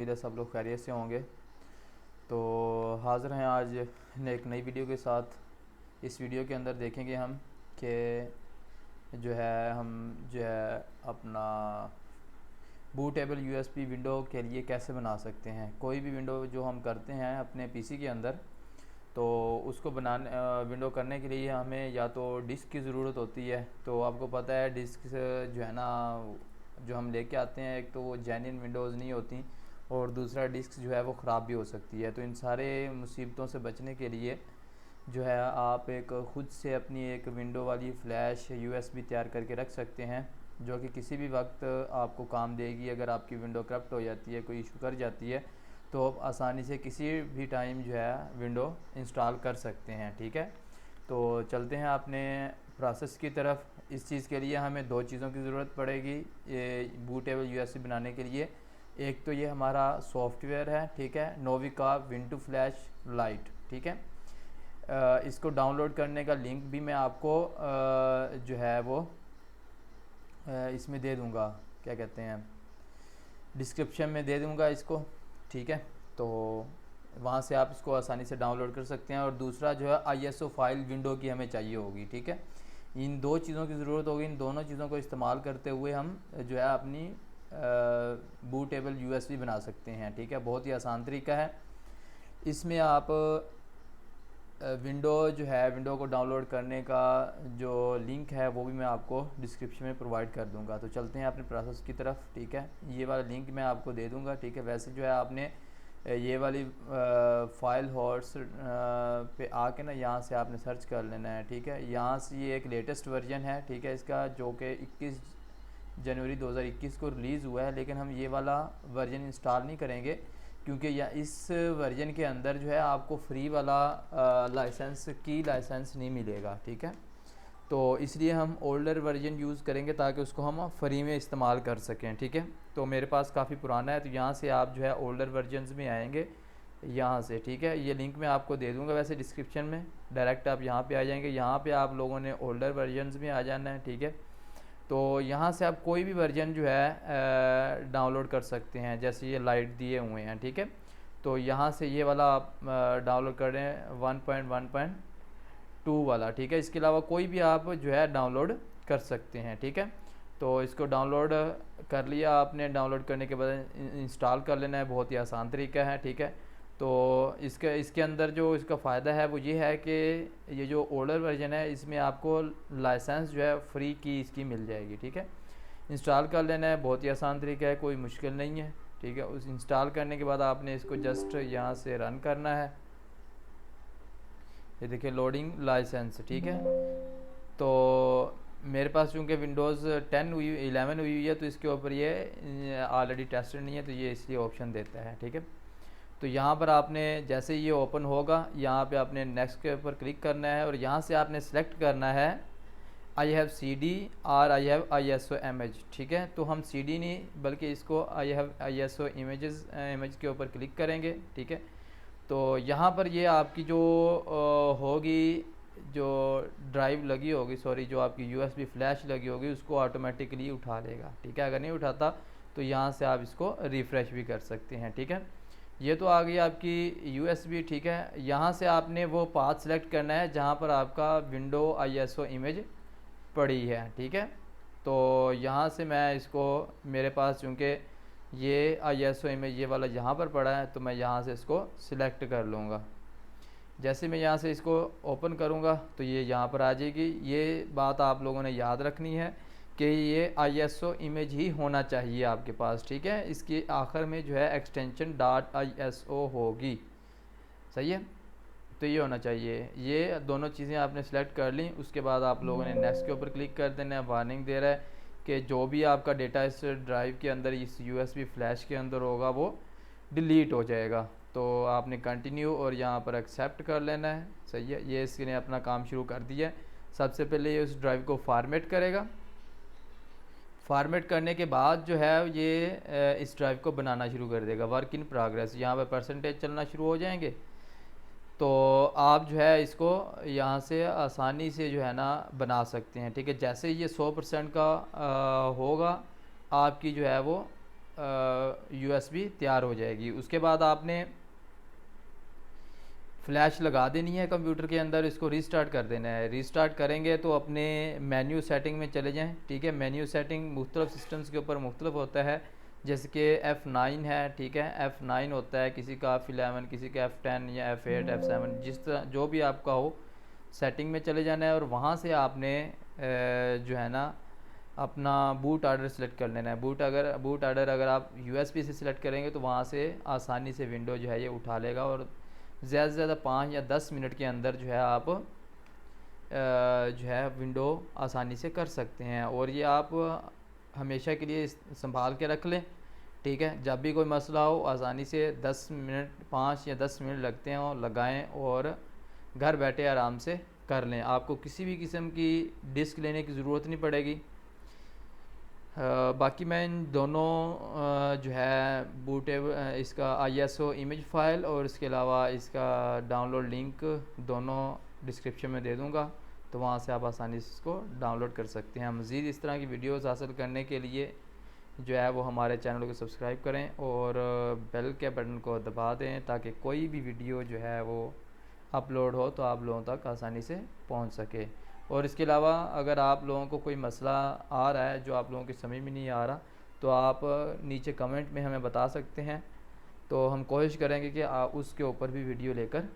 उम्मीद है सब लोग खैरियत से होंगे। तो हाज़िर हैं आज एक नई वीडियो के साथ। इस वीडियो के अंदर देखेंगे हम कि हम जो है अपना बूटेबल यूएसबी विंडो के लिए कैसे बना सकते हैं। कोई भी विंडो जो हम करते हैं अपने पीसी के अंदर, तो उसको बनाने विंडो करने के लिए हमें या तो डिस्क की ज़रूरत होती है। तो आपको पता है डिस्क जो है ना, जो हम लेके आते हैं, एक तो वो जेन्युइन विंडोज़ नहीं होती और दूसरा डिस्क जो है वो ख़राब भी हो सकती है। तो इन सारे मुसीबतों से बचने के लिए जो है आप एक ख़ुद से अपनी एक विंडो वाली फ़्लैश यूएसबी तैयार करके रख सकते हैं, जो कि किसी भी वक्त आपको काम देगी। अगर आपकी विंडो करप्ट हो जाती है, कोई इशू कर जाती है, तो आप आसानी से किसी भी टाइम जो है विंडो इंस्टॉल कर सकते हैं। ठीक है, तो चलते हैं अपने प्रोसेस की तरफ। इस चीज़ के लिए हमें दो चीज़ों की ज़रूरत पड़ेगी ये बूटेबल यूएसबी बनाने के लिए। एक तो ये हमारा सॉफ्टवेयर है, ठीक है, नोविका विंडो फ्लैश लाइट। ठीक है, इसको डाउनलोड करने का लिंक भी मैं आपको जो है वो इसमें दे दूँगा, क्या कहते हैं, डिस्क्रिप्शन में दे दूँगा इसको। ठीक है, तो वहाँ से आप इसको आसानी से डाउनलोड कर सकते हैं। और दूसरा जो है आईएसओ फाइल विंडो की हमें चाहिए होगी। ठीक है, इन दो चीज़ों की ज़रूरत होगी। इन दोनों चीज़ों को इस्तेमाल करते हुए हम जो है अपनी बूटेबल यूएसबी बना सकते हैं। ठीक है, बहुत ही आसान तरीका है। इसमें आप विंडो को डाउनलोड करने का जो लिंक है वो भी मैं आपको डिस्क्रिप्शन में प्रोवाइड कर दूंगा। तो चलते हैं अपने प्रोसेस की तरफ। ठीक है, ये वाला लिंक मैं आपको दे दूंगा। ठीक है, वैसे जो है आपने ये वाली फाइल हॉर्स पे आके ना यहाँ से आपने सर्च कर लेना है। ठीक है, यहाँ से ये एक लेटेस्ट वर्जन है, ठीक है, इसका जो कि 21 जनवरी 2021 को रिलीज़ हुआ है। लेकिन हम ये वाला वर्जन इंस्टॉल नहीं करेंगे, क्योंकि इस वर्जन के अंदर जो है आपको फ्री वाला लाइसेंस नहीं मिलेगा। ठीक है, तो इसलिए हम ओल्डर वर्जन यूज़ करेंगे ताकि उसको हम फ्री में इस्तेमाल कर सकें। ठीक है, तो मेरे पास काफ़ी पुराना है, तो यहाँ से आप जो है ओल्डर वर्जन्स में आएंगे यहाँ से। ठीक है, ये लिंक मैं आपको दे दूँगा वैसे डिस्क्रिप्शन में, डायरेक्ट आप यहाँ पे आ जाएंगे। यहाँ पे आप लोगों ने ओल्डर वर्जन्स में आ जाना है। ठीक है, तो यहाँ से आप कोई भी वर्जन जो है डाउनलोड कर सकते हैं, जैसे ये लाइट दिए हुए हैं। ठीक है, तो यहाँ से ये वाला आप डाउनलोड कर रहे हैं 1.1.2 वाला। ठीक है, इसके अलावा कोई भी आप जो है डाउनलोड कर सकते हैं। ठीक है, तो इसको डाउनलोड कर लिया आपने। डाउनलोड करने के बाद इंस्टॉल कर लेना है, बहुत ही आसान तरीका है। ठीक है, तो इसके अंदर जो इसका फ़ायदा है वो ये है कि ये जो ओल्डर वर्जन है इसमें आपको लाइसेंस जो है फ्री की इसकी मिल जाएगी। ठीक है, इंस्टॉल कर लेना है, बहुत ही आसान तरीका है, कोई मुश्किल नहीं है। ठीक है, उस इंस्टॉल करने के बाद आपने इसको जस्ट यहाँ से रन करना है। ये देखिए लोडिंग लाइसेंस। ठीक है, तो मेरे पास चूँकि विंडोज़ 11 हुई है, तो इसके ऊपर ये ऑलरेडी टेस्टेड नहीं है, तो ये इसलिए ऑप्शन देता है। ठीक है, तो यहाँ पर आपने जैसे ये ओपन होगा, यहाँ पे आपने नेक्स्ट के ऊपर क्लिक करना है और यहाँ से आपने सेलेक्ट करना है आई हैव CD और आई हैव ISO इमेज। ठीक है, तो हम CD नहीं बल्कि इसको आई हैव ISO इमेज के ऊपर क्लिक करेंगे। ठीक है, तो यहाँ पर ये आपकी जो होगी, जो ड्राइव लगी होगी, सॉरी, जो आपकी USB फ्लैश लगी होगी उसको ऑटोमेटिकली उठा लेगा। ठीक है, अगर नहीं उठाता तो यहाँ से आप इसको रिफ़्रेश भी कर सकते हैं। ठीक है, ये तो आ गई आपकी USB। ठीक है, यहाँ से आपने वो पाथ सेलेक्ट करना है जहाँ पर आपका विंडो ISO इमेज पड़ी है। ठीक है, तो यहाँ से मैं इसको, मेरे पास चूँकि ये ISO इमेज ये वाला यहाँ पर पड़ा है, तो मैं यहाँ से इसको सिलेक्ट कर लूँगा। जैसे मैं यहाँ से इसको ओपन करूँगा तो ये यहाँ पर आ जाएगी। ये बात आप लोगों ने याद रखनी है कि ये ISO इमेज ही होना चाहिए आपके पास। ठीक है, इसके आखिर में जो है एक्सटेंशन .ISO होगी। सही है, तो ये होना चाहिए। ये दोनों चीज़ें आपने सेलेक्ट कर ली, उसके बाद आप लोगों ने नेक्स्ट के ऊपर क्लिक कर देना है। वार्निंग दे रहा है कि जो भी आपका डेटा इस ड्राइव के अंदर, इस USB फ्लैश के अंदर होगा वो डिलीट हो जाएगा। तो आपने कंटिन्यू और यहाँ पर एक्सेप्ट कर लेना है। सही है, ये इसने अपना काम शुरू कर दिया है। सबसे पहले ये उस ड्राइव को फॉर्मेट करेगा। फॉर्मेट करने के बाद जो है ये इस ड्राइव को बनाना शुरू कर देगा। वर्क इन प्रोग्रेस, यहाँ पर परसेंटेज चलना शुरू हो जाएंगे। तो आप जो है इसको यहाँ से आसानी से जो है ना बना सकते हैं। ठीक है, जैसे ये 100% का होगा, आपकी जो है वो USB तैयार हो जाएगी। उसके बाद आपने फ्लैश लगा देनी है कंप्यूटर के अंदर, इसको रीस्टार्ट कर देना है। रीस्टार्ट करेंगे तो अपने मेन्यू सेटिंग में चले जाएं, ठीक है। मेन्यू सेटिंग मुख्तलिफ सिस्टम्स के ऊपर मुख्तलिफ होता है, जैसे कि F9 है, ठीक है। F9 होता है, किसी का F11, किसी का F10 या F8 F7, जिस तरह जो भी आपका हो, सेटिंग में चले जाना है और वहाँ से आपने जो है ना अपना बूट ऑर्डर सेलेक्ट कर लेना है। बूट ऑर्डर अगर आप USB से सिलेक्ट करेंगे तो वहाँ से आसानी से विंडो जो है ये उठा लेगा और ज़्यादा से ज़्यादा 5 या 10 मिनट के अंदर जो है आप जो है विंडो आसानी से कर सकते हैं। और ये आप हमेशा के लिए संभाल के रख लें, ठीक है। जब भी कोई मसला हो आसानी से 10 मिनट 5 या 10 मिनट लगते हैं और लगाएं और घर बैठे आराम से कर लें। आपको किसी भी किस्म की डिस्क लेने की ज़रूरत नहीं पड़ेगी। बाकी मैं इन दोनों जो है इसका ISO इमेज फ़ाइल और इसके अलावा इसका डाउनलोड लिंक दोनों डिस्क्रिप्शन में दे दूँगा, तो वहाँ से आप आसानी से इसको डाउनलोड कर सकते हैं। मज़ीद इस तरह की वीडियोस हासिल करने के लिए जो है वो हमारे चैनल को सब्सक्राइब करें और बेल के बटन को दबा दें, ताकि कोई भी वीडियो जो है वो अपलोड हो तो आप लोगों तक आसानी से पहुँच सके। और इसके अलावा अगर आप लोगों को कोई मसला आ रहा है जो आप लोगों की समझ में नहीं आ रहा, तो आप नीचे कमेंट में हमें बता सकते हैं, तो हम कोशिश करेंगे कि आप उसके ऊपर भी वीडियो लेकर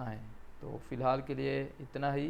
आएँ। तो फ़िलहाल के लिए इतना ही।